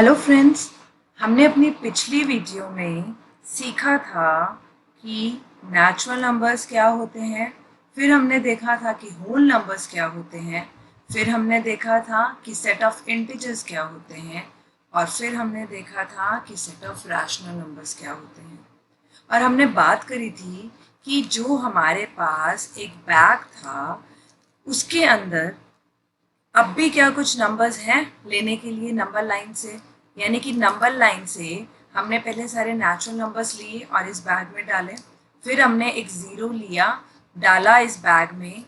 Hello friends, हमने अपनी पिछली वीडियो में सीखा था कि नेचुरल नंबर्स क्या होते हैं। फिर हमने देखा था कि होल नंबर्स क्या होते हैं। फिर हमने देखा था कि सेट ऑफ इंटीजर्स क्या होते हैं। और फिर हमने देखा था कि सेट ऑफ रैशनल नंबर्स क्या होते हैं। और हमने बात करी थी कि जो हमारे पास एक बैग था उसके अंदर अब भी क्या कुछ नंबर्स हैं लेने के लिए नंबर लाइन से, यानी कि नंबर लाइन से हमने पहले सारे नेचुरल नंबर्स लिए और इस बैग में डाले। फिर हमने एक ज़ीरो लिया, डाला इस बैग में,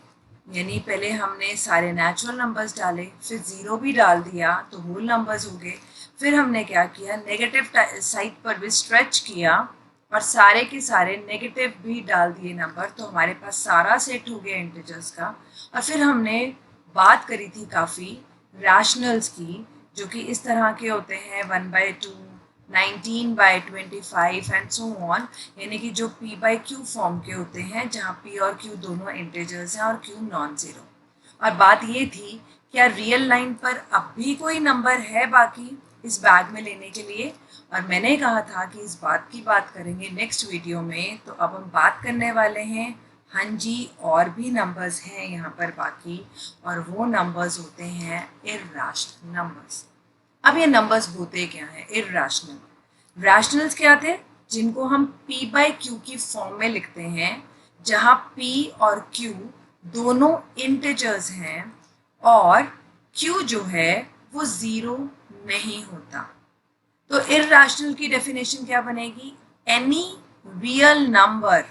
यानी पहले हमने सारे नेचुरल नंबर्स डाले, फिर ज़ीरो भी डाल दिया तो होल नंबर्स हो गए। फिर हमने क्या किया, नेगेटिव साइड पर भी स्ट्रेच किया और सारे के सारे नेगेटिव भी डाल दिए नंबर, तो हमारे पास सारा सेट हो गया इंटीजर्स का। और फिर हमने बात करी थी काफ़ी रैशनल्स की, जो कि इस तरह के होते हैं 1/2, 19/25 एंड सो ऑन, यानी कि जो p/q फॉर्म के होते हैं जहाँ p और q दोनों इंटीजर्स हैं और q नॉन ज़ीरो। और बात ये थी, क्या रियल लाइन पर अब भी कोई नंबर है बाकी इस बैग में लेने के लिए। और मैंने कहा था कि इस बात की बात करेंगे नेक्स्ट वीडियो में। तो अब हम बात करने वाले हैं, हाँ जी, और भी नंबर्स हैं यहाँ पर बाकी, और वो नंबर्स होते हैं इर्रेशनल नंबर्स। अब ये नंबर्स होते क्या हैं इर्रेशनल। रैशनल्स क्या थे, जिनको हम p/q की फॉर्म में लिखते हैं, जहाँ p और q दोनों इंटीजर्स हैं और q जो है वो ज़ीरो नहीं होता। तो इर्रेशनल की डेफिनेशन क्या बनेगी, any real number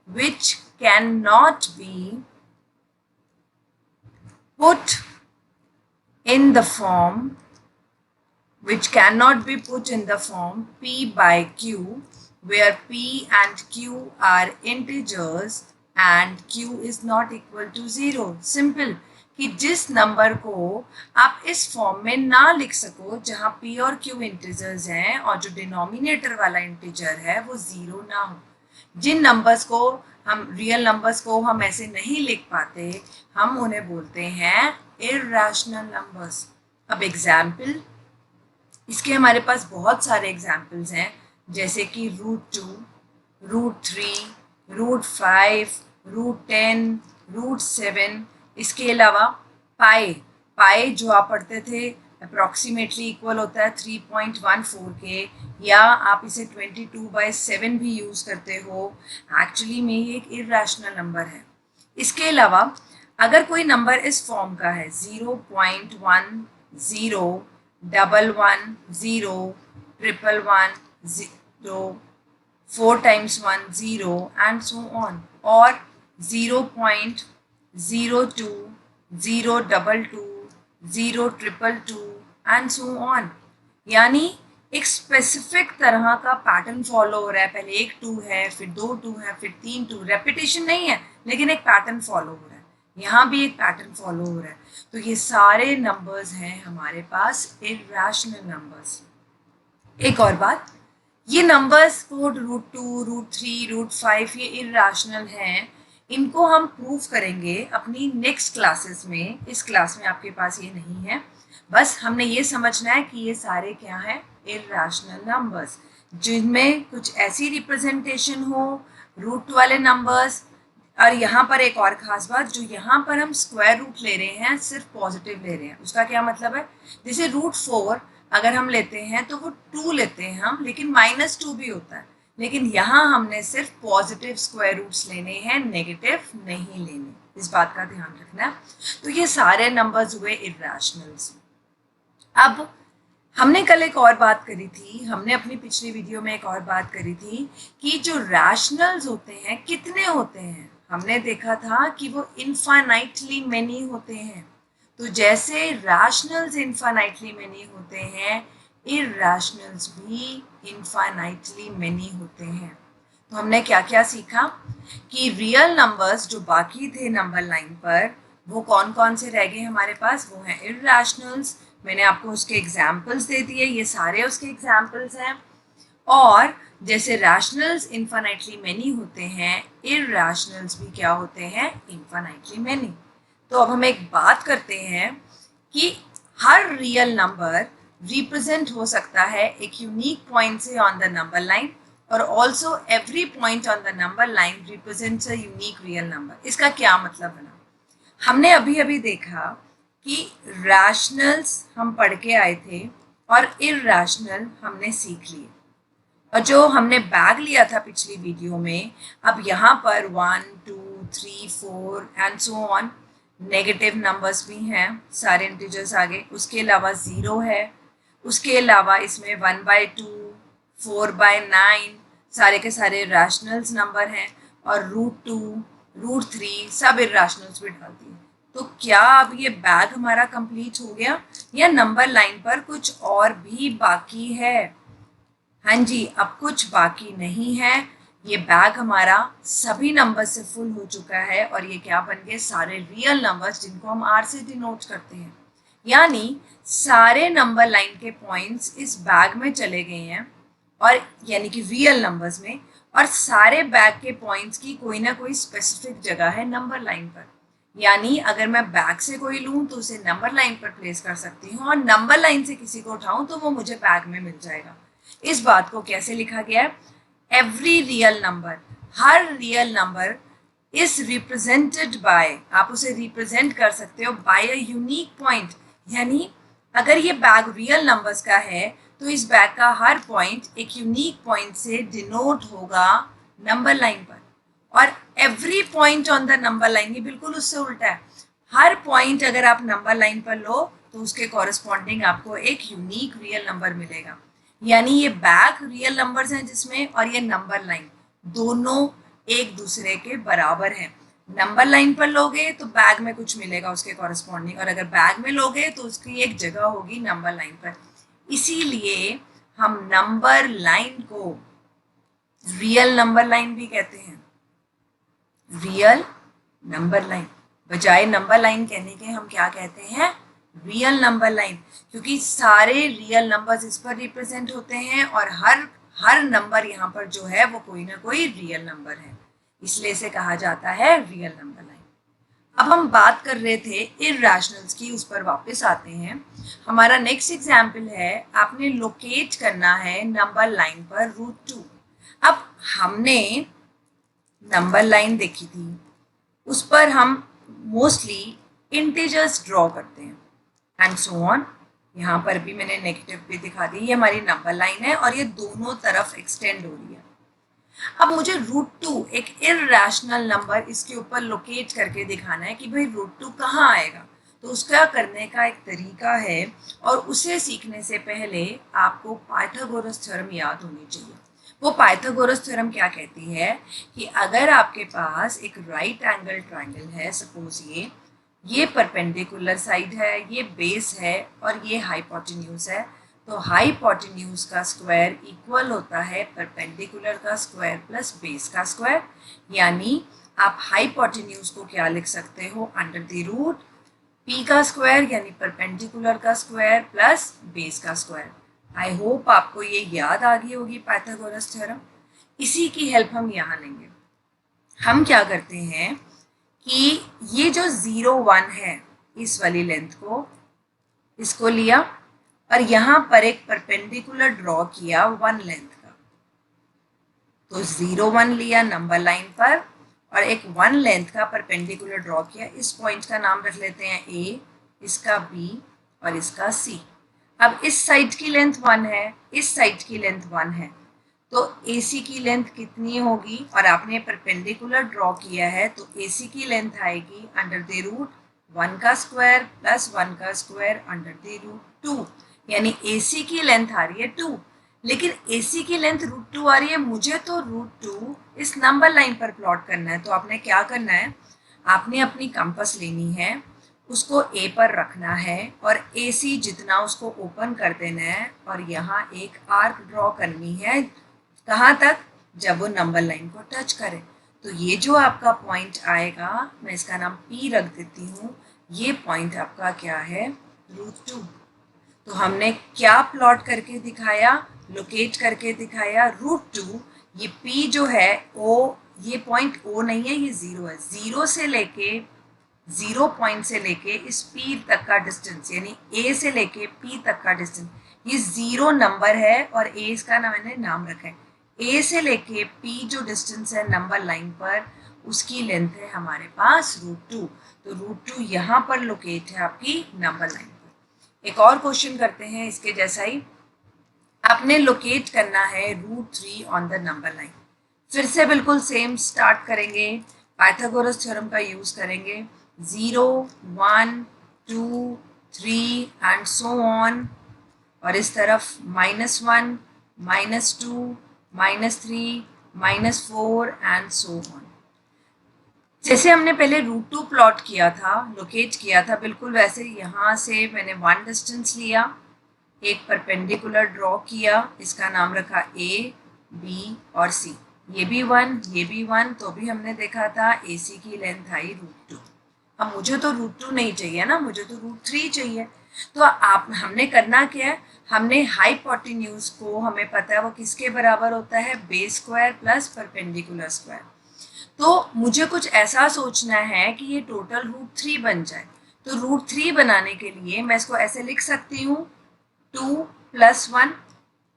which cannot be put in the form p/q, where p and q are integers and q is not equal to 0. Simple, कि जिस नंबर को आप इस फॉर्म में ना लिख सको जहाँ p और q इंटीजर्स हैं और जो डिनोमिनेटर वाला इंटीजर है वो ज़ीरो ना हो, जिन नंबर्स को हम रियल नंबर्स को हम ऐसे नहीं लिख पाते, हम उन्हें बोलते हैं इर्रेशनल नंबर्स। अब एग्जाम्पल, इसके हमारे पास बहुत सारे एग्जाम्पल्स हैं, जैसे कि √2, √3, √5, √10, √7। इसके अलावा पाई, जो आप पढ़ते थे अप्रॉक्सीमेटली इक्वल होता है 3.14 के, या आप इसे 22/7 भी यूज़ करते हो। एक्चुअली में ये एक इर्रेशनल नंबर है। इसके अलावा अगर कोई नंबर इस फॉर्म का है 0.10, 111, 0, 111, 0, 4 times 1 0 and so on, और 0.02, 022, 022 and so on, यानी एक स्पेसिफिक तरह का पैटर्न फॉलो हो रहा है। पहले एक 2 है, फिर 2 2 है, फिर 3 2, रेपिटेशन नहीं है लेकिन एक पैटर्न फॉलो हो रहा है। यहाँ भी एक पैटर्न फॉलो हो रहा है। तो ये सारे नंबर्स हैं हमारे पास इर्रेशनल नंबर्स। एक और बात, ये नंबर्स को √2, √3, √5 ये इर्रेशनल हैं, इनको हम प्रूव करेंगे अपनी नेक्स्ट क्लासेस में। इस क्लास में आपके पास ये नहीं है, बस हमने ये समझना है कि ये सारे क्या हैं, इर्रेशनल नंबर्स, जिनमें कुछ ऐसी रिप्रेजेंटेशन हो रूट वाले नंबर्स। और यहाँ पर एक और ख़ास बात, जो यहाँ पर हम स्क्वायर रूट ले रहे हैं, सिर्फ पॉजिटिव ले रहे हैं, उसका क्या मतलब है, जैसे √4 अगर हम लेते हैं तो वो 2 लेते हैं हम, लेकिन -2 भी होता है, लेकिन यहाँ हमने सिर्फ पॉजिटिव स्क्वायर रूट्स लेने हैं, नेगेटिव नहीं लेने, इस बात का ध्यान रखना है। तो ये सारे नंबर्स हुए इर्रेशनल्स। अब हमने कल एक और बात करी थी, हमने अपनी पिछली वीडियो में एक और बात करी थी कि जो रैशनल्स होते हैं कितने होते हैं। हमने देखा था कि वो इनफाइनाइटली मेनी होते हैं। तो जैसे रैशनल्स इनफाइनाइटली मेनी होते हैं, इर्रेशनल्स भी इनफाइनाइटली मेनी होते हैं। तो हमने क्या क्या सीखा कि रियल नंबर्स जो बाकी थे नंबर लाइन पर, वो कौन कौन से रह गए हमारे पास, वो हैं इर्रेशनल्स। मैंने आपको उसके एग्जाम्पल्स दे दिए, ये सारे उसके एग्जाम्पल्स हैं। और जैसे रैशनल्स इनफाइनाइटली मेनी होते हैं, इर्रेशनल्स भी क्या होते हैं, इनफाइनाइटली मेनी। तो अब हम एक बात करते हैं कि हर रियल नंबर रिप्रेजेंट हो सकता है एक यूनिक पॉइंट से ऑन द नंबर लाइन, और also every point on the number line represents a unique real number. इसका क्या मतलब बना? हमने अभी अभी देखा कि रैशनल्स हम पढ़ के आए थे और इरैशनल हमने सीख लिए, और जो हमने बैग लिया था पिछली वीडियो में, अब यहाँ पर 1 2 3 4 and so on negative numbers भी हैं, सारे इंटीजर्स आगे, उसके अलावा 0 है, उसके अलावा इसमें 1/2 4/9 सारे के सारे रैशनल्स नंबर हैं, और √2 √3 सब इरैशनल्स भी डाल दिए। तो क्या अब ये बैग हमारा कंप्लीट हो गया, या नंबर लाइन पर कुछ और भी बाकी है? हाँ जी, अब कुछ बाकी नहीं है। ये बैग हमारा सभी नंबर से फुल हो चुका है, और ये क्या बन गए? सारे रियल नंबर्स जिनको हम आर से डिनोट करते हैं। यानी सारे नंबर लाइन के पॉइंट्स इस बैग में चले गए हैं, और यानी कि रियल नंबर्स में, और सारे बैग के पॉइंट्स की कोई ना कोई स्पेसिफिक जगह है नंबर लाइन पर। यानी अगर मैं बैग से कोई लूँ तो उसे नंबर लाइन पर प्लेस कर सकती हूँ, और नंबर लाइन से किसी को उठाऊँ तो वो मुझे बैग में मिल जाएगा। इस बात को कैसे लिखा गया है? Every real number, her real number is represented by, आप उसे रिप्रेजेंट कर सकते हो बाय अ यूनिक पॉइंट। यानी अगर ये बैग रियल नंबर्स का है तो इस बैग का हर पॉइंट एक यूनिक पॉइंट से डिनोट होगा नंबर लाइन पर। और every point on the number line, ये बिल्कुल उससे उल्टा है। हर पॉइंट अगर आप नंबर लाइन पर लो तो उसके कॉरेस्पॉन्डिंग आपको एक यूनिक रियल नंबर मिलेगा। यानी ये बैग रियल नंबर्स हैं जिसमें, और ये नंबर लाइन, दोनों एक दूसरे के बराबर हैं। नंबर लाइन पर लोगे तो बैग में कुछ मिलेगा उसके कॉरेस्पॉन्डिंग, और अगर बैग में लोगे तो उसकी एक जगह होगी नंबर लाइन पर। इसीलिए हम नंबर लाइन को रियल नंबर लाइन भी कहते हैं। रियल नंबर लाइन, बजाय नंबर लाइन कहने के हम क्या कहते हैं? रियल नंबर लाइन, क्योंकि सारे रियल नंबर्स इस पर रिप्रेजेंट होते हैं, और हर नंबर यहाँ पर जो है वो कोई ना कोई रियल नंबर है, इसलिए इसे कहा जाता है रियल नंबर लाइन। अब हम बात कर रहे थे इरैशनल्स की, उस पर वापस आते हैं। हमारा नेक्स्ट एग्जाम्पल है, आपने लोकेट करना है नंबर लाइन पर √2। अब हमने नंबर लाइन देखी थी, उस पर हम मोस्टली इंटीजर्स ड्रॉ करते हैं एंड सो ऑन। यहाँ पर भी मैंने नेगेटिव भी दिखा दी, ये हमारी नंबर लाइन है और ये दोनों तरफ एक्सटेंड हो रही है। अब मुझे √2 एक इरैशनल नंबर इसके ऊपर लोकेट करके दिखाना है कि भाई √2 कहाँ आएगा। तो उसका करने का एक तरीका है, और उसे सीखने से पहले आपको पाइथागोरस थ्योरम याद होनी चाहिए। वो पाइथागोरस थ्योरम क्या कहती है कि अगर आपके पास एक राइट एंगल ट्राइंगल है, सपोज ये परपेंडिकुलर साइड है, ये बेस है और ये हाइपोटेन्यूज है, तो हाइपोटेन्यूज का स्क्वायर इक्वल होता है परपेंडिकुलर का स्क्वायर प्लस बेस का स्क्वायर। यानी आप हाइपोटेन्यूज को क्या लिख सकते हो? अंडर द रूट पी का स्क्वायर, यानी परपेंडिकुलर का स्क्वायर प्लस बेस का स्क्वायर। आई होप आपको ये याद आ गई होगी पाइथागोरस थ्योरम। इसी की हेल्प हम यहाँ लेंगे। हम क्या करते हैं कि ये जो 0 1 है, इस वाली लेंथ को, इसको लिया और यहाँ पर एक परपेंडिकुलर ड्रॉ किया 1 लेंथ का। तो 0 1 लिया नंबर लाइन पर और एक 1 लेंथ का परपेंडिकुलर ड्रॉ किया। इस पॉइंट का नाम रख लेते हैं A, इसका B और इसका C। अब इस साइड की लेंथ 1 है, इस साइड की लेंथ 1 है, तो AC की लेंथ कितनी होगी? और आपने परपेंडिकुलर ड्रॉ किया है तो AC की लेंथ आएगी अंडर द रूट 1 का स्क्वायर प्लस 1 का स्क्वायर अंडर द रूट 2। यानी AC की लेंथ आ रही है 2, लेकिन AC की लेंथ √2 आ रही है। मुझे तो √2 इस नंबर लाइन पर प्लॉट करना है। तो आपने क्या करना है? आपने अपनी कंपास लेनी है, उसको A पर रखना है और AC जितना उसको ओपन कर देना है, और यहाँ एक आर्क ड्रॉ करनी है। कहाँ तक? जब वो नंबर लाइन को टच करे। तो ये जो आपका पॉइंट आएगा, मैं इसका नाम P रख देती हूँ, ये पॉइंट आपका क्या है? √2। तो हमने क्या प्लॉट करके दिखाया? लोकेट करके दिखाया √2। ये P जो है O, ये पॉइंट O नहीं है, ये 0 है। 0 से लेके 0 पॉइंट से लेके इस P तक का डिस्टेंस, यानी A से लेके P तक का डिस्टेंस, ये 0 नंबर है और A इसका मैंने नाम रखा है। A से लेके P जो डिस्टेंस है नंबर लाइन पर, उसकी लेंथ है हमारे पास √2। तो √2 यहाँ पर लोकेट है आपकी नंबर लाइन पर। एक और क्वेश्चन करते हैं इसके जैसा ही। आपने लोकेट करना है √3 ऑन द नंबर लाइन। फिर से बिल्कुल सेम स्टार्ट करेंगे, पाइथागोरस थ्योरम का यूज करेंगे। 0, 1, 2, 3 एंड सो ऑन, और इस तरफ -1, -2, -3, -4 एंड सो ऑन। जैसे हमने पहले √2 प्लॉट किया था, लोकेट किया था, बिल्कुल वैसे यहाँ से मैंने 1 डिस्टेंस लिया, एक परपेंडिकुलर ड्रॉ किया, इसका नाम रखा A, B और C। ये भी 1, ये भी 1, तो भी हमने देखा था AC की लेंथ आई √2। अब मुझे तो √2 नहीं चाहिए ना, मुझे तो √3 चाहिए। तो आप हमने करना क्या है, हमने हाइपोटेन्यूज को, हमें पता है वो किसके बराबर होता है, base square plus perpendicular square. तो मुझे कुछ ऐसा सोचना है कि ये टोटल √3 बन जाए। तो √3 बनाने के लिए मैं इसको ऐसे लिख सकती हूँ 2 + 1,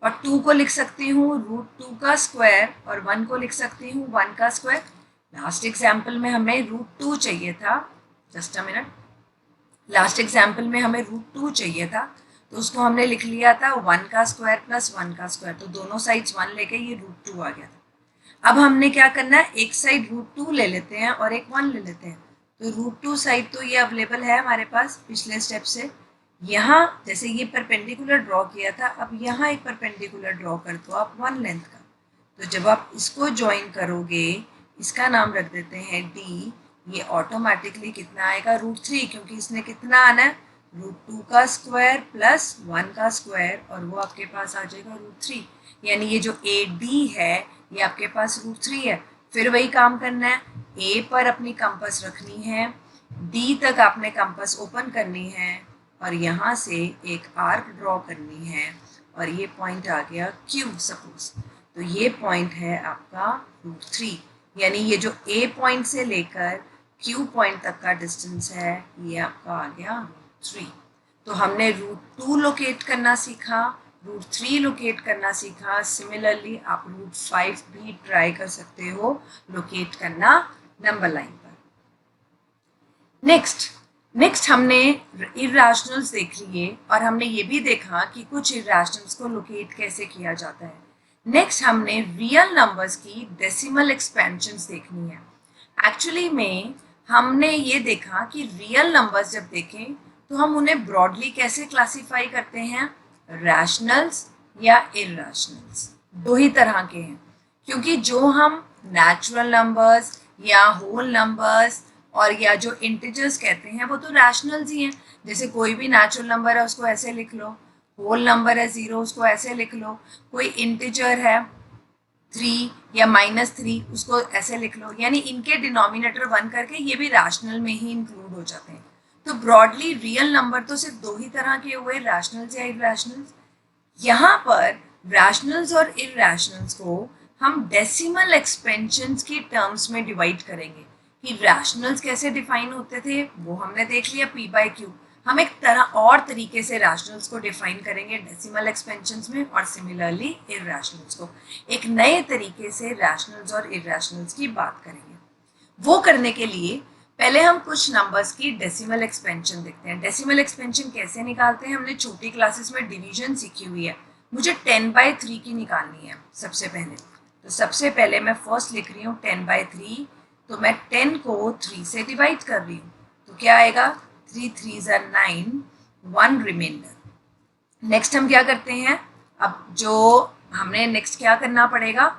और 2 को लिख सकती हूँ √2 का स्क्वायर, और 1 को लिख सकती हूँ 1 का स्क्वायर। लास्ट एग्जाम्पल में हमें √2 चाहिए था, just a minute, last example में हमें √2 चाहिए था, तो उसको हमने लिख लिया था 1 का स्क्वायर प्लस 1 का स्क्वायर, तो दोनों साइड्स 1 लेके ये √2 आ गया था। अब हमने क्या करना है, एक साइड √2 ले लेते हैं और एक 1 ले लेते हैं। तो √2 साइड तो ये अवेलेबल है हमारे पास पिछले स्टेप से। यहाँ जैसे ये परपेंडिकुलर ड्रॉ किया था, अब यहाँ एक परपेंडिकुलर ड्रॉ कर दो आप 1 लेंथ का। तो जब आप इसको ज्वाइन करोगे, इसका नाम रख देते हैं D, ये ऑटोमेटिकली कितना आएगा √3, क्योंकि इसने कितना आना है √2 का स्क्वायर प्लस 1 का स्क्वायर, और वो आपके पास आ जाएगा √3। यानी ये जो AD है ये आपके पास √3 है। फिर वही काम करना है, A पर अपनी कंपास रखनी है, D तक आपने कंपास ओपन करनी है, और यहाँ से एक आर्क ड्रॉ करनी है, और ये पॉइंट आ गया Q सपोज। तो ये पॉइंट है आपका √3, यानी ये जो A पॉइंट से लेकर Q पॉइंट तक का डिस्टेंस है ये आपका आ गया √3। तो हमने √2 लोकेट करना सीखा, √3 लोकेट करना सीखा। सिमिलरली आप √5 भी ट्राई कर सकते हो लोकेट करना नंबर लाइन पर। नेक्स्ट हमने इर्रेशनल्स देख लिए, और हमने ये भी देखा कि कुछ इर्रेशनल्स को लोकेट कैसे किया जाता है। नेक्स्ट हमने रियल नंबर्स की डेसिमल एक्सपेंशंस देखनी है। एक्चुअली में हमने ये देखा कि रियल नंबर्स जब देखें तो हम उन्हें ब्रॉडली कैसे क्लासीफाई करते हैं, रैशनल्स या इर्रेशनल्स, दो ही तरह के हैं। क्योंकि जो हम नेचुरल नंबर्स या होल नंबर्स और या जो इंटीजर्स कहते हैं वो तो रैशनल्स ही हैं। जैसे कोई भी नेचुरल नंबर है उसको ऐसे लिख लो, होल नंबर है 0 उसको ऐसे लिख लो, कोई इंटीजर है 3 या -3 उसको ऐसे लिख लो। यानी इनके डिनोमिनेटर 1 करके ये भी रैशनल में ही इंक्लूड हो जाते हैं। तो ब्रॉडली रियल नंबर तो सिर्फ दो ही तरह के हुए, रैशनल्स या इर्रेशनल्स। यहाँ पर रैशनल्स और इर्रेशनल्स को हम डेसिमल एक्सपेंशंस की टर्म्स में डिवाइड करेंगे। कि रैशनल्स कैसे डिफाइन होते थे वो हमने देख लिया P/Q। हम एक तरह और तरीके से रैशनल्स को डिफाइन करेंगे डेसिमल एक्सपेंशंस में, और सिमिलरली इर्रेशनल्स को एक नए तरीके से रैशनल्स और इर्रेशनल्स की बात करेंगे। वो करने के लिए पहले हम कुछ नंबर्स की डेसिमल एक्सपेंशन देखते हैं। डेसिमल एक्सपेंशन कैसे निकालते हैं, हमने छोटी क्लासेस में डिवीजन सीखी हुई है। मुझे 10/3 की निकालनी है सबसे पहले। तो सबसे पहले मैं फर्स्ट लिख रही हूँ 10/3, तो मैं 10 को 3 से डिवाइड कर रही हूँ, तो क्या आएगा 3 3s are 9, 1 रिमाइंडर। नेक्स्ट हम क्या करते हैं, अब जो हमने नेक्स्ट क्या करना पड़ेगा,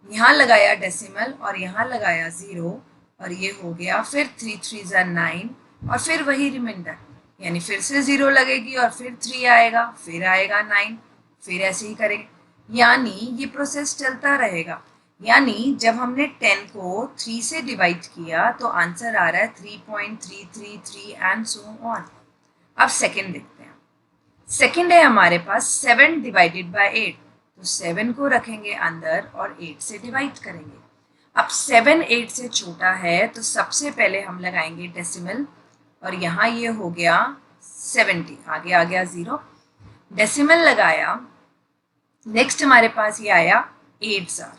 यहाँ लगाया डेसिमल और यहाँ लगाया 0, और ये हो गया, फिर 3 3s are 9 और फिर वही रिमाइंडर, यानी फिर से 0 लगेगी और फिर 3 आएगा, फिर आएगा 9, फिर ऐसे ही करेंगे। यानी ये प्रोसेस चलता रहेगा। यानी जब हमने 10 को 3 से डिवाइड किया तो आंसर आ रहा है 3.333 एंड सो ऑन। अब सेकंड देखते हैं। सेकंड है हमारे पास 7 डिवाइडेड बाय 8, तो 7 को रखेंगे अंदर और 8 से डिवाइड करेंगे। अब 7 8 से छोटा है तो सबसे पहले हम लगाएंगे डेसिमल और यहाँ ये हो गया 70, आगे आ गया 0, डेसिमल लगाया, नेक्स्ट हमारे पास ये आया 8 जार,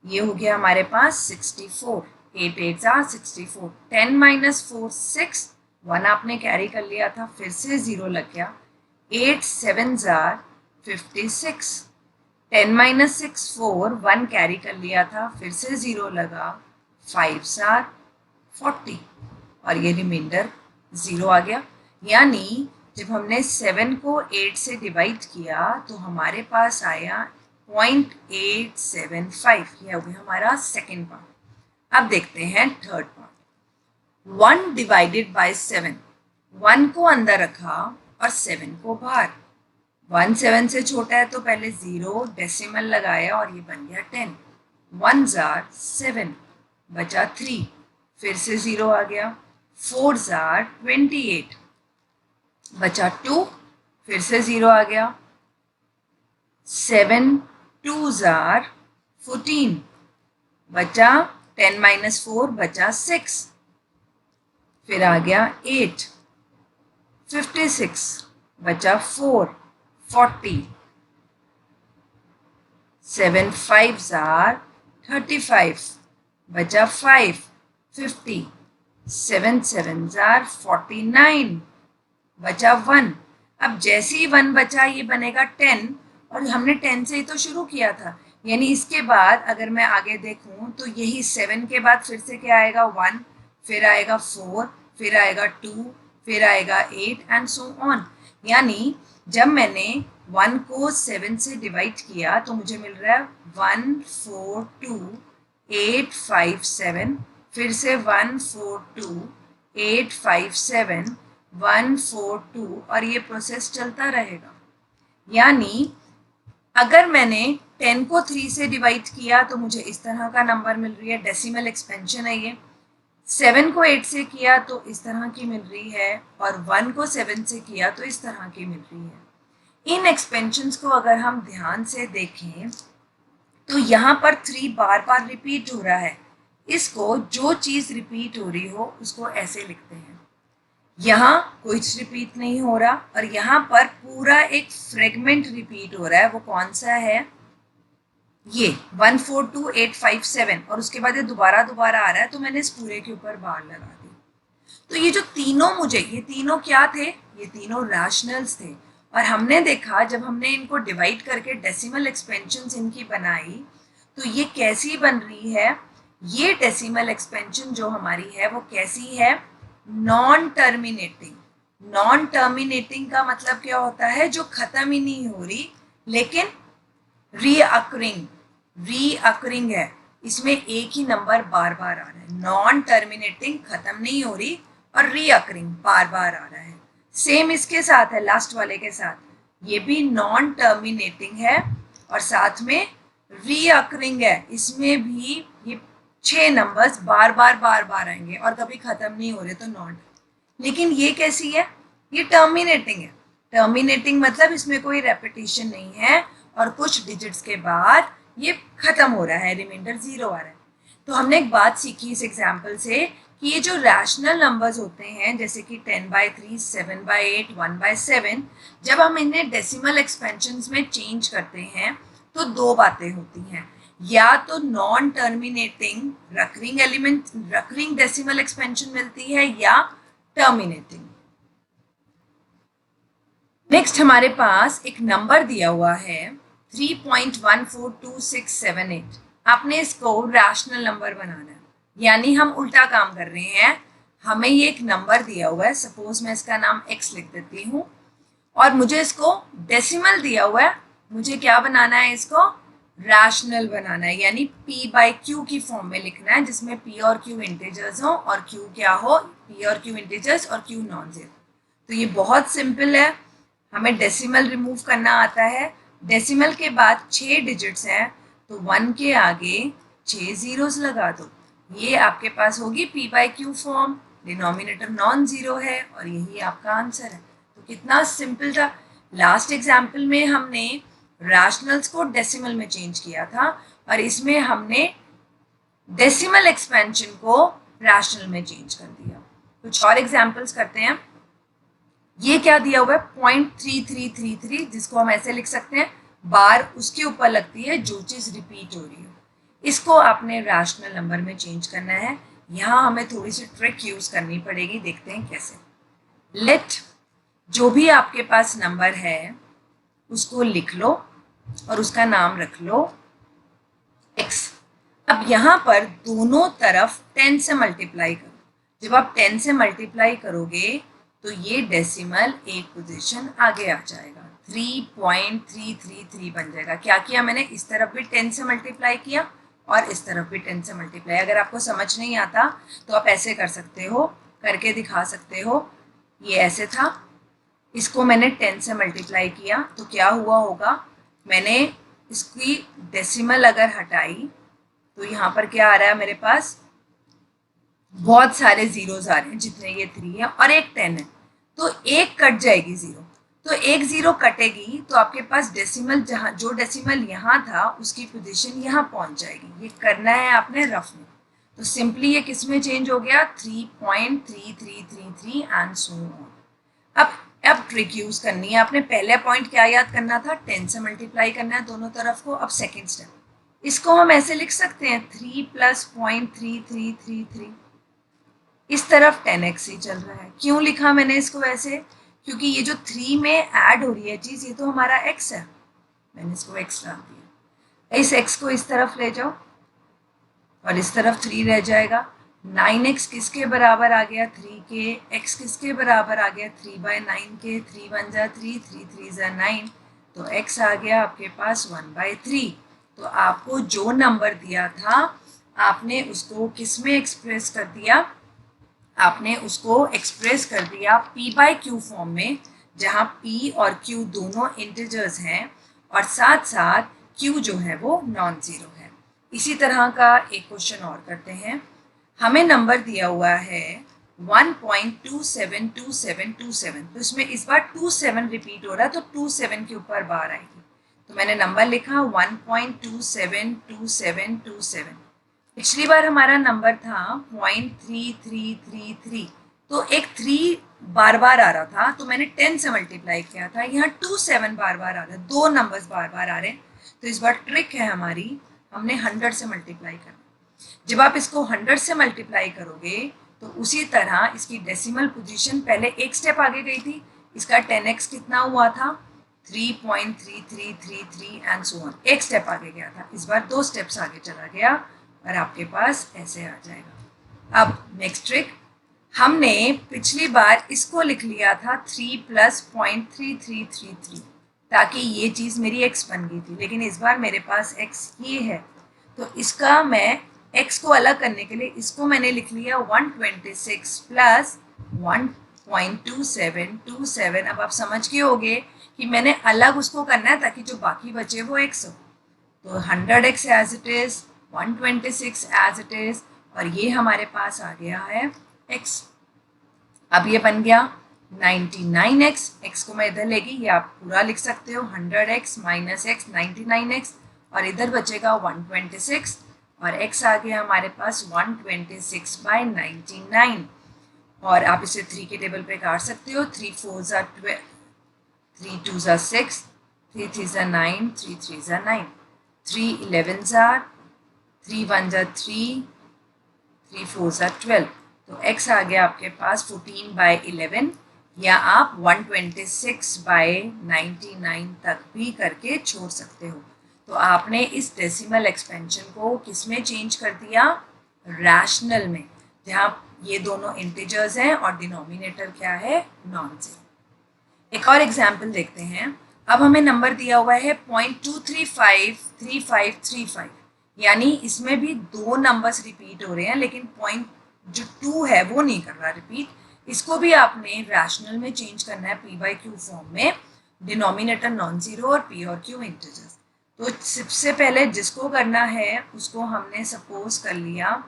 ये हो गया हमारे पास 64, 8 8 जार 64, 10 माइनस 4 6, 1 आपने कैरी कर लिया था, फिर से 0 लग गया, 8 7 जार 56, 10 माइनस 6 4, 1 कैरी कर लिया था, फिर से 0 लगा, 5 जार 40 और ये रिमाइंडर 0 आ गया। यानी जब हमने 7 को 8 से डिवाइड किया तो हमारे पास आया 0.875, ये हो गया हमारा सेकेंड पार्ट। अब देखते हैं थर्ड पार्ट। 1 डिवाइडेड बाय 7, 1 को अंदर रखा और 7 को बाहर। 1 7 से छोटा है तो पहले 0 डेसिमल लगाया और ये बन गया 10, 1 जार 7, बचा 3, फिर से 0 आ गया, 4 जार 28, बचा 2, फिर से 0 आ गया, 7 2 जार 14, बचा 10 माइनस 4, बचा 6, फिर आ गया 8, 56, बचा 4, 40, 7 5 जार 35, बचा 5, 50, 7 7 जार 49, बचा 1। अब जैसे ही 1 बचा ये बनेगा 10 और हमने 10 से ही तो शुरू किया था, यानी इसके बाद अगर मैं आगे देखूं तो यही 7 के बाद फिर से क्या आएगा 1, फिर आएगा 4, फिर आएगा 2, फिर आएगा 8 एंड सो ऑन। यानी जब मैंने 1 को 7 से डिवाइड किया तो मुझे मिल रहा है 1 4 2 8 5 7, फिर से 1 4 2 8 5 7 1 4 2 और ये प्रोसेस चलता रहेगा। यानी अगर मैंने 10 को 3 से डिवाइड किया तो मुझे इस तरह का नंबर मिल रही है, डेसिमल एक्सपेंशन है ये। 7 को 8 से किया तो इस तरह की मिल रही है और 1 को 7 से किया तो इस तरह की मिल रही है। इन एक्सपेंशंस को अगर हम ध्यान से देखें तो यहाँ पर 3 बार बार रिपीट हो रहा है। इसको जो चीज़ रिपीट हो रही हो उसको ऐसे लिखते हैं। यहाँ कुछ रिपीट नहीं हो रहा और यहाँ पर पूरा एक फ्रेगमेंट रिपीट हो रहा है। वो कौन सा है? ये 1 4 2 8 5 7 और उसके बाद ये दोबारा दोबारा आ रहा है तो मैंने इस पूरे के ऊपर बार लगा दी। तो ये जो तीनों ये तीनों क्या थे? ये तीनों रैशनल्स थे और हमने देखा जब हमने इनको डिवाइड करके डेसिमल एक्सपेंशंस इनकी बनाई तो ये कैसी बन रही है? ये डेसिमल एक्सपेंशन जो हमारी है वो कैसी है? Non terminating. नॉन टर्मिनेटिंग का मतलब क्या होता है? जो खत्म ही नहीं हो रही लेकिन रीअकरिंग है, इसमें एक ही नंबर बार बार आ रहा है। नॉन टर्मिनेटिंग, खत्म नहीं हो रही, और रीअकरिंग, बार बार आ रहा है। सेम इसके साथ है, लास्ट वाले के साथ, ये भी नॉन टर्मिनेटिंग है और साथ में रीअकरिंग है। इसमें भी ये 6 नंबर्स बार बार आएंगे और कभी खत्म नहीं हो रहे तो नॉट। लेकिन ये कैसी है? ये टर्मिनेटिंग है। टर्मिनेटिंग मतलब इसमें कोई रेपिटेशन नहीं है और कुछ डिजिट्स के बाद ये खत्म हो रहा है, रिमाइंडर 0 आ रहा है। तो हमने एक बात सीखी इस एग्जाम्पल से कि ये जो रैशनल नंबर्स होते हैं जैसे कि 10/3, 7/8, 1/7, जब हम इन्हें डेसिमल एक्सपेंशंस में चेंज करते हैं तो 2 बातें होती हैं, या तो नॉन टर्मिनेटिंग रकरिंग डेसिमल एक्सपेंशन मिलती है या टर्मिनेटिंग। नेक्स्ट हमारे पास एक नंबर दिया हुआ है 3.142678। आपने इसको रैशनल नंबर बनाना है, यानी हम उल्टा काम कर रहे हैं। हमें ये एक नंबर दिया हुआ है, सपोज मैं इसका नाम x लिख देती हूँ, और मुझे इसको डेसिमल दिया हुआ है, मुझे क्या बनाना है? इसको रैशनल बनाना है, यानी p/q की फॉर्म में लिखना है जिसमें p और q इंटीजर्स हो और q क्या हो? p और q इंटीजर्स और q नॉन जीरो। तो ये बहुत सिंपल है, हमें डेसिमल रिमूव करना आता है। डेसिमल के बाद 6 डिजिट्स हैं तो 1 के आगे 6 जीरोस लगा दो, ये आपके पास होगी p/q form. Denominator non zero है और यही आपका आंसर है। तो कितना सिंपल था। लास्ट एग्जाम्पल में हमने रैशनल्स को डेसिमल में चेंज किया था और इसमें हमने डेसिमल एक्सपेंशन को रैशनल में चेंज कर दिया। कुछ और एग्जाम्पल्स करते हैं। ये क्या दिया हुआ है 0.3333, जिसको हम ऐसे लिख सकते हैं बार उसके ऊपर लगती है जो चीज रिपीट हो रही है। इसको आपने रैशनल नंबर में चेंज करना है। यहाँ हमें थोड़ी सी ट्रिक यूज करनी पड़ेगी, देखते हैं कैसे। लेट जो भी आपके पास नंबर है उसको लिख लो और उसका नाम रख लो x। अब यहाँ पर दोनों तरफ 10 से मल्टीप्लाई करो। जब आप 10 से मल्टीप्लाई करोगे तो ये डेसिमल एक पोजीशन आगे आ जाएगा, 3.333 बन जाएगा। क्या किया मैंने, इस तरफ भी 10 से मल्टीप्लाई किया और इस तरफ भी 10 से मल्टीप्लाई। अगर आपको समझ नहीं आता तो आप ऐसे कर सकते हो, करके दिखा सकते हो। ये ऐसे था, इसको मैंने 10 से मल्टीप्लाई किया तो क्या हुआ होगा, मैंने इसकी डेसिमल अगर हटाई तो यहाँ पर क्या आ रहा है मेरे पास, बहुत सारे जीरोस आ रहे हैं, जितने ये 3 है और एक 10 है, तो एक कट जाएगी जीरो। तो एक जीरो कटेगी तो आपके पास डेसिमल, जहाँ जो डेसिमल यहाँ था उसकी पोजीशन यहाँ पहुँच जाएगी। ये करना है आपने रफ में। तो सिंपली ये किस में चेंज हो गया, 3.3333 एंड सो ऑन। अब ट्रिक यूज करनी है आपने। पहले पॉइंट क्या याद करना था, 10 से मल्टीप्लाई करना है दोनों तरफ को। अब सेकेंड स्टेप, इसको हम ऐसे लिख सकते हैं 3 + 0.3333। इस तरफ 10x ही चल रहा है। क्यों लिखा मैंने इसको ऐसे, क्योंकि ये जो 3 में ऐड हो रही है चीज, ये तो हमारा x है, मैंने इसको x डाल दिया। इस x को इस तरफ ले जाओ और इस तरफ 3 रह जाएगा। 9x किसके बराबर आ गया, 3 के। x किसके बराबर आ गया, 3/9 के। 3 × 1 = 3, 3 × 3 = 9, तो x आ गया आपके पास 1/3। तो आपको जो नंबर दिया था आपने उसको किस में एक्सप्रेस कर दिया, आपने उसको एक्सप्रेस कर दिया p/q फॉर्म में, जहाँ p और q दोनों इंटीजर्स हैं और साथ साथ q जो है वो नॉन जीरो है। इसी तरह का एक क्वेश्चन और करते हैं। हमें नंबर दिया हुआ है 1.272727, तो इसमें इस बार 27 रिपीट हो रहा है, तो 27 के ऊपर बार आएगी। तो मैंने नंबर लिखा 1.272727। पिछली बार हमारा नंबर था 0.3333, तो एक 3 बार बार आ रहा था, तो मैंने 10 से मल्टीप्लाई किया था। यहाँ 27 बार बार आ रहा है, दो नंबर्स बार बार आ रहे हैं। तो इस बार ट्रिक है हमारी, हमने 100 से मल्टीप्लाई करना। जब आप इसको 100 से मल्टीप्लाई करोगे तो उसी तरह इसकी डेसिमल पोजीशन पहले एक स्टेप आगे गई थी। इसका 10x कितना हुआ था, 3.3333 एंड सो ऑन, एक स्टेप आगे गया था। इस बार 2 स्टेप्स आगे चला गया और आपके पास ऐसे आ जाएगा। अब नेक्स्ट ट्रिक, हमने पिछली बार इसको लिख लिया था 3 + 0.3333, ताकि ये चीज़ मेरी x बन गई थी, लेकिन इस बार मेरे पास x ये है, तो इसका मैं x को अलग करने के लिए इसको मैंने लिख लिया 126 + 1.2727। अब आप समझ गए होंगे कि मैंने अलग उसको करना है ताकि जो बाकी बचे वो x हो। तो 100x as it is, 126 as it is, और ये हमारे पास आ गया है x। अब ये बन गया 99x, x को मैं इधर लेगी, ये आप पूरा लिख सकते हो 100x - x 99x, और इधर बचेगा 126 और x आ गया हमारे पास 126/99। और आप इसे 3 के टेबल पे काट सकते हो, 3 × 4 = 12, 3 × 2 = 6, 3 × 3 = 9, 3 × 3 = 9, 3 × 11 = 3 × 1 = 3, 3 × 4 = 12। तो x आ गया आपके पास 14/11, या आप 126/99 तक भी करके छोड़ सकते हो। तो आपने इस डेसिमल एक्सपेंशन को किस में चेंज कर दिया, रैशनल में, जहाँ ये दोनों इंटीजर्स हैं और डिनोमिनेटर क्या है, नॉन जीरो। एक और एग्जाम्पल देखते हैं। अब हमें नंबर दिया हुआ है 0.2353535, यानी इसमें भी दो नंबर्स रिपीट हो रहे हैं, लेकिन पॉइंट जो 2 है वो नहीं कर रहा रिपीट। इसको भी आपने रैशनल में चेंज करना है p/q फॉर्म में, डिनोमिनेटर नॉन जीरो और p और q इंटीजर्स। तो सबसे पहले जिसको करना है उसको हमने सपोज कर लिया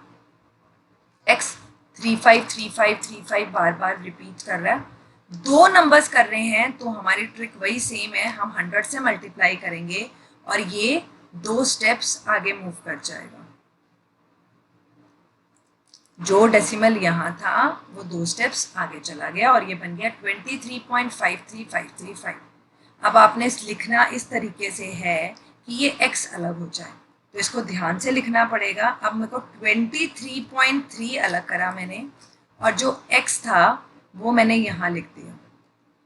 x 353535 बार बार रिपीट कर रहा है, दो नंबर्स कर रहे हैं, तो हमारी ट्रिक वही सेम है, हम 100 से मल्टीप्लाई करेंगे और ये 2 स्टेप्स आगे मूव कर जाएगा। जो डेसिमल यहाँ था वो 2 स्टेप्स आगे चला गया और ये बन गया 23.53535। अब आपने लिखना इस तरीके से है कि ये x अलग हो जाए, तो इसको ध्यान से लिखना पड़ेगा। अब मेरे को 23.3 अलग करा मैंने और जो x था वो मैंने यहाँ लिख दिया।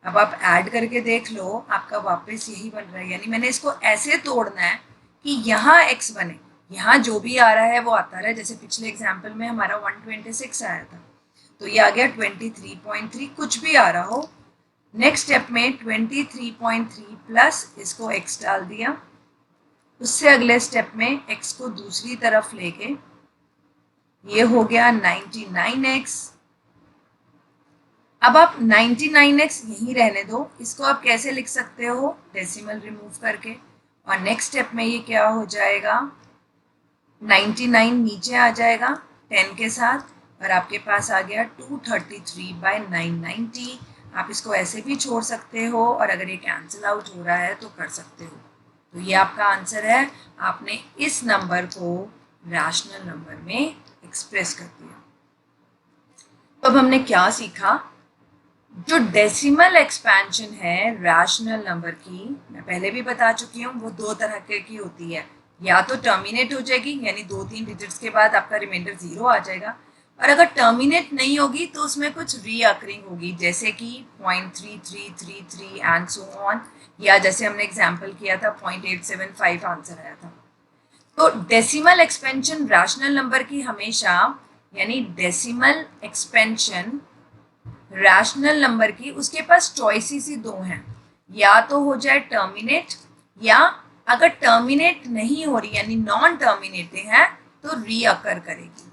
अब आप ऐड करके देख लो, आपका वापस यही बन रहा है। यानी मैंने इसको ऐसे तोड़ना है कि यहाँ x बने, यहाँ जो भी आ रहा है वो आता रहा है। जैसे पिछले एग्जाम्पल में हमारा 126 आया था, तो ये आ गया 23.3, कुछ भी आ रहा हो। नेक्स्ट स्टेप में 23.3 प्लस इसको x डाल दिया, उससे अगले स्टेप में x को दूसरी तरफ लेके ये हो गया 99x। अब आप 99x यहीं रहने दो, इसको आप कैसे लिख सकते हो, डेसिमल रिमूव करके। और नेक्स्ट स्टेप में ये क्या हो जाएगा, 99 नीचे आ जाएगा 10 के साथ और आपके पास आ गया 233/990। आप इसको ऐसे भी छोड़ सकते हो और अगर ये कैंसिल आउट हो रहा है तो कर सकते हो। तो ये आपका आंसर है। आपने इस नंबर को रैशनल नंबर में एक्सप्रेस कर दिया। तो अब हमने क्या सीखा, जो डेसिमल एक्सपेंशन है रैशनल नंबर की, मैं पहले भी बता चुकी हूँ, वो 2 तरह की होती है। या तो टर्मिनेट हो जाएगी, यानी 2-3 डिजिट्स के बाद आपका रिमाइंडर 0 आ जाएगा, और अगर टर्मिनेट नहीं होगी तो उसमें कुछ रीअकरिंग होगी, जैसे कि 0.3333 एंड सो ऑन, या जैसे हमने एग्जाम्पल किया था 0.875 आंसर आया था। तो डेसिमल एक्सपेंशन रैशनल नंबर की हमेशा, यानी डेसिमल एक्सपेंशन रैशनल नंबर की, उसके पास चॉइसेस ही 2 हैं, या तो हो जाए टर्मिनेट, या अगर टर्मिनेट नहीं हो रही यानी नॉन टर्मिनेटिंग है तो रीअकर करेगी।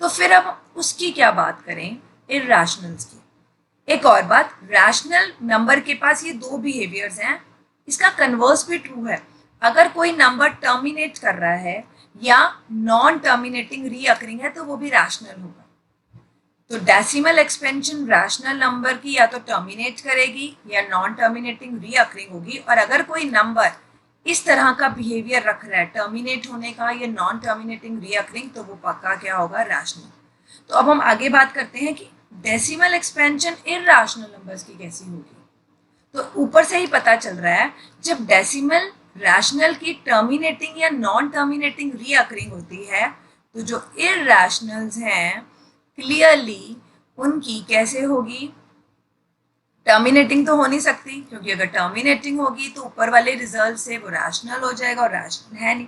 तो फिर अब उसकी क्या बात करें, इरैशनल्स की। एक और बात, रैशनल नंबर के पास ये 2 बिहेवियर्स हैं, इसका कन्वर्स भी ट्रू है। अगर कोई नंबर टर्मिनेट कर रहा है या नॉन टर्मिनेटिंग रीअकरिंग है तो वो भी रैशनल होगा। तो डेसिमल एक्सपेंशन रैशनल नंबर की या तो टर्मिनेट करेगी या नॉन टर्मिनेटिंग रीअकरिंग होगी। और अगर कोई नंबर इस तरह का बिहेवियर रख रहा है, टर्मिनेट होने का या नॉन टर्मिनेटिंग रीअकरिंग, तो वो पक्का क्या होगा, रैशनल। तो अब हम आगे बात करते हैं कि डेसिमल एक्सपेंशन इरैशनल नंबर्स की कैसी होगी। तो ऊपर से ही पता चल रहा है, जब डेसिमल रैशनल की टर्मिनेटिंग या नॉन टर्मिनेटिंग रीअकरिंग होती है तो जो इरैशनल्स हैं क्लियरली उनकी कैसे होगी, टर्मिनेटिंग तो हो नहीं सकती, क्योंकि अगर टर्मिनेटिंग होगी तो ऊपर वाले रिजल्ट से वो रैशनल हो जाएगा और रैशनल है नहीं।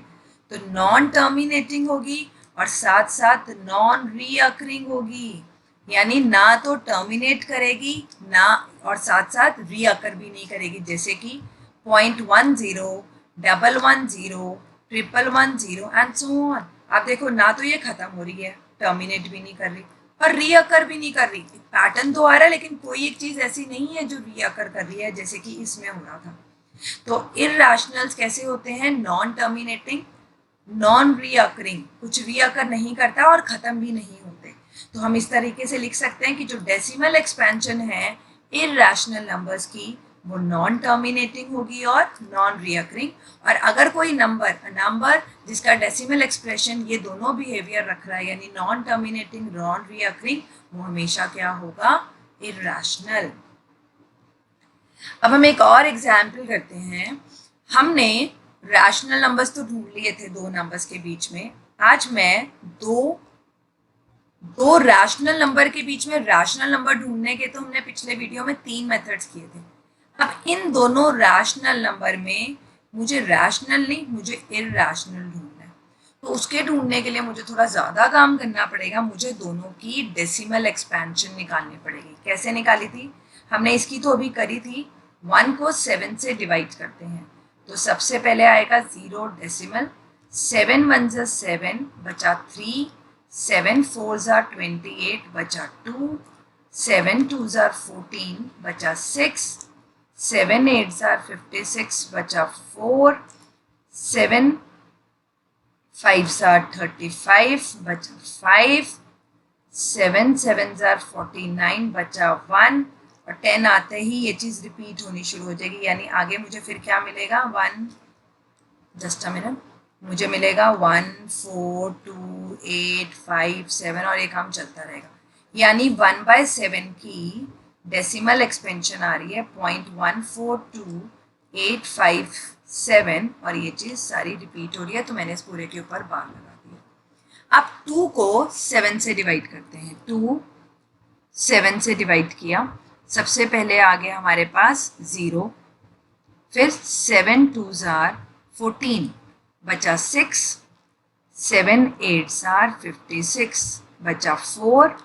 तो नॉन टर्मिनेटिंग होगी और साथ साथ नॉन रीअकरिंग होगी, यानी ना तो टर्मिनेट करेगी ना, और साथ साथ रीअकर भी नहीं करेगी, जैसे कि 0.10, 110, 111 एंड सो ऑन। आप देखो, ना तो ये खत्म हो रही है, टर्मिनेट भी नहीं कर रही और रीअकर भी नहीं कर रही। पैटर्न तो आ रहा है लेकिन कोई एक चीज ऐसी नहीं है जो रीअकर कर रही है, जैसे कि इसमें हो रहा था। तो इरैशनल्स कैसे होते हैं, नॉन टर्मिनेटिंग, नॉन रीअकरिंग, कुछ रीअकर नहीं करता और खत्म भी नहीं होते। तो हम इस तरीके से लिख सकते हैं कि जो डेसिमल एक्सपेंशन है इरैशनल नंबर्स की, वो नॉन टर्मिनेटिंग होगी और नॉन रीअकरिंग। और अगर कोई नंबर जिसका डेसिमल एक्सप्रेशन ये दोनों बिहेवियर रख रहा है, यानी नॉन टर्मिनेटिंग, नॉन रीअकरिंग, वो हमेशा क्या होगा, इरैशनल। अब हम एक और एग्जाम्पल करते हैं। हमने रैशनल नंबर्स तो ढूंढ लिए थे 2 नंबर्स के बीच में। आज मैं दो रैशनल नंबर के बीच में रैशनल नंबर ढूंढने के तो हमने पिछले वीडियो में 3 मेथड्स किए थे। अब इन दोनों रैशनल नंबर में मुझे रैशनल नहीं, मुझे इरैशनल ढूंढना है। तो उसके ढूंढने के लिए मुझे थोड़ा ज़्यादा काम करना पड़ेगा, मुझे दोनों की डेसिमल एक्सपेंशन निकालनी पड़ेगी। कैसे निकाली थी हमने, इसकी तो अभी करी थी। 1 को 7 से डिवाइड करते हैं, तो सबसे पहले आएगा 0 डेसिमल, 7 1 ज़ा 7 बचा 3, 7 4 ज़ा 28 बचा 2, 7 2 ज़ा 14 बचा 6, 7 8 ज़ा 56 बचा 4, 7 5 ज़ा 35 बचा 5, 7 7 ज़ा 49 बचा 1, और 10 आते ही ये चीज़ रिपीट होनी शुरू हो जाएगी, यानी आगे मुझे फिर क्या मिलेगा, 1, जस्ट अ मिनट, मुझे मिलेगा 1 4 2 8 5 7 और ये काम चलता रहेगा। यानी 1/7 की डेसिमल एक्सपेंशन आ रही है 0.142857 और ये चीज़ सारी रिपीट हो रही है, तो मैंने इस पूरे के ऊपर बार लगा दिया। अब 2 को 7 से डिवाइड करते हैं। 2 7 से डिवाइड किया, सबसे पहले आ गया हमारे पास 0, फिर 7 2s are 14 बचा 6, 7 8s are 56 बचा 4,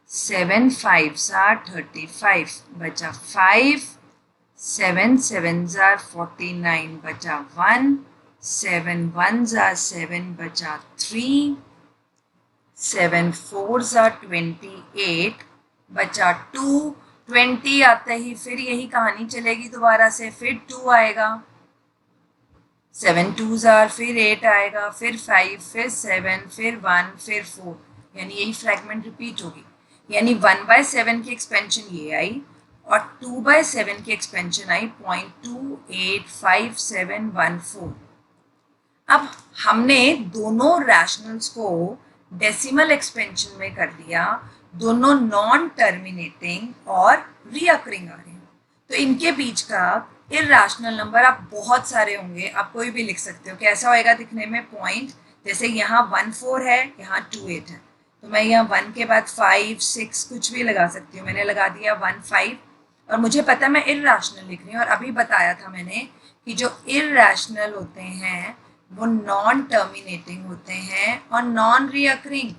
7 5s are 35 बचा 5, 7 7s are 49 बचा 1, 7 1s are 7 बचा 3, 7 4s are 28 बचा 2, 20 आते ही फिर यही कहानी चलेगी दोबारा से, फिर 2 आएगा, 7 2s are फिर 8 आएगा, फिर 5, फिर 7, फिर 1, फिर 4, यानी यही फ्रैगमेंट रिपीट होगी। यानी 1/7 की एक्सपेंशन ये आई और 2/7 की एक्सपेंशन आई 0.285714। अब हमने दोनों रैशनल्स को डेसिमल एक्सपेंशन में कर दिया, दोनों नॉन टर्मिनेटिंग और रीअकरिंग आ रहे हैं, तो इनके बीच का इर्रेशनल नंबर आप बहुत सारे होंगे, आप कोई भी लिख सकते हो। कैसा होएगा दिखने में? पॉइंट, जैसे यहाँ 1 4 है, यहाँ 2 8 है, तो मैं यहाँ 1 के बाद 5 6 कुछ भी लगा सकती हूँ। मैंने लगा दिया 1 5 और मुझे पता है मैं इर्रेशनल लिख रही हूँ। और अभी बताया था मैंने कि जो इर्रेशनल होते हैं वो नॉन टर्मिनेटिंग होते हैं और नॉन रीअकरिंग,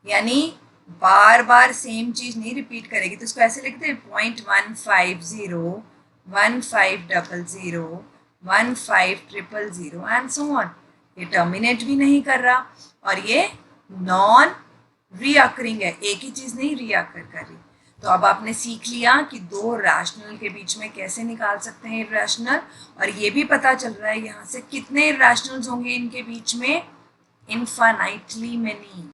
यानी बार बार सेम चीज नहीं रिपीट करेगी। तो इसको ऐसे लिखते हैं 0.150 1500 15000 एंड सो ऑन। ये टर्मिनेट भी नहीं कर रहा और ये नॉन रीअकरिंग है, एक ही चीज नहीं रीअकर कर रही। तो अब आपने सीख लिया कि दो रैशनल के बीच में कैसे निकाल सकते हैं इर्रेशनल, और ये भी पता चल रहा है यहाँ से कितने इर्रेशनल्स होंगे इनके बीच में, इनफाइनाइटली मेनी।